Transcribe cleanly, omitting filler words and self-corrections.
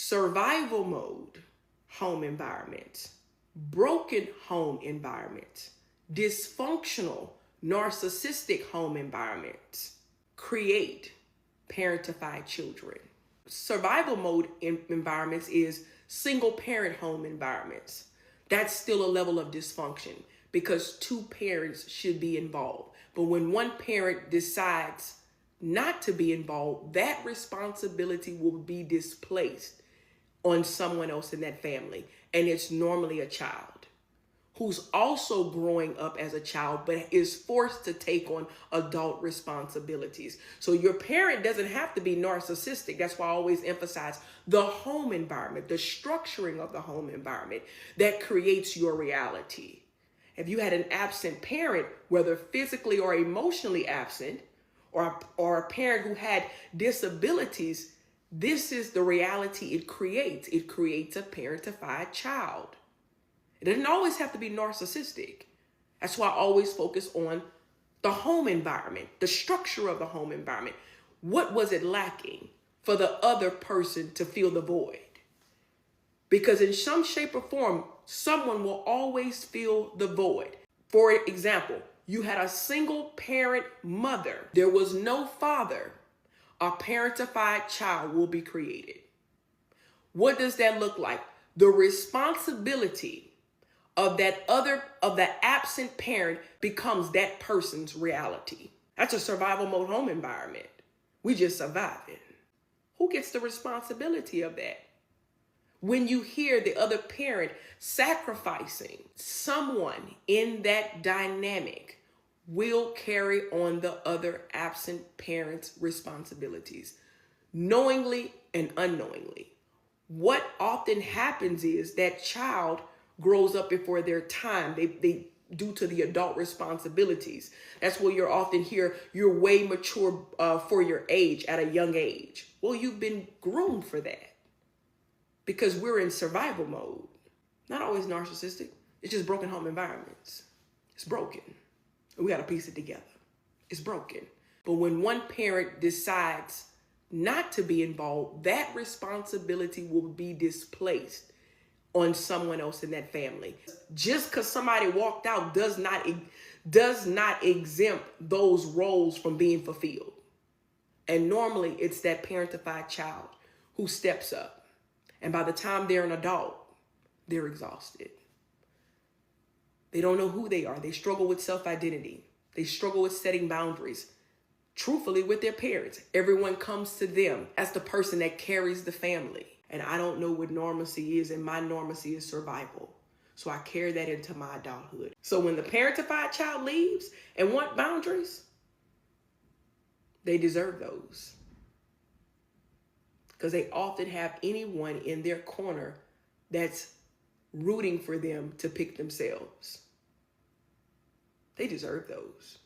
survival mode home environment, broken home environment, dysfunctional narcissistic home environment create parentified children. Survival mode environments is single parent home environments. That's still a level of dysfunction because two parents should be involved. But when one parent decides not to be involved, that responsibility will be displaced on someone else in that family. And it's normally a child who's also growing up as a child, but is forced to take on adult responsibilities. So your parent doesn't have to be narcissistic. That's why I always emphasize the home environment, the structuring of the home environment that creates your reality. If you had an absent parent, whether physically or emotionally absent, or a parent who had disabilities, this is the reality it creates. It creates a parentified child. It doesn't always have to be narcissistic. That's why I always focus on the home environment, the structure of the home environment. What was it lacking for the other person to fill the void? Because in some shape or form, someone will always fill the void. For example, you had a single parent mother. There was no father. A parentified child will be created. What does that look like? The responsibility of that absent parent becomes that person's reality. That's a survival mode home environment. We just surviving. Who gets the responsibility of that? When you hear the other parent sacrificing, someone in that dynamic will carry on the other absent parent's responsibilities, knowingly and unknowingly. What often happens is that child grows up before their time. They due to the adult responsibilities. That's where you're often hear you're way mature for your age at a young age. Well, you've been groomed for that because we're in survival mode. Not always narcissistic. It's just broken home environments. It's broken. And we got to piece it together. It's broken. But when one parent decides not to be involved, that responsibility will be displaced on someone else in that family. Just because somebody walked out does not exempt those roles from being fulfilled. And normally it's that parentified child who steps up. And by the time they're an adult, they're exhausted. They don't know who they are. They struggle with self-identity. They struggle with setting boundaries. Truthfully, with their parents, everyone comes to them as the person that carries the family. And I don't know what normalcy is, and my normalcy is survival. So I carry that into my adulthood. So when the parentified child leaves and want boundaries, they deserve those. Because they often have anyone in their corner that's rooting for them to pick themselves. They deserve those.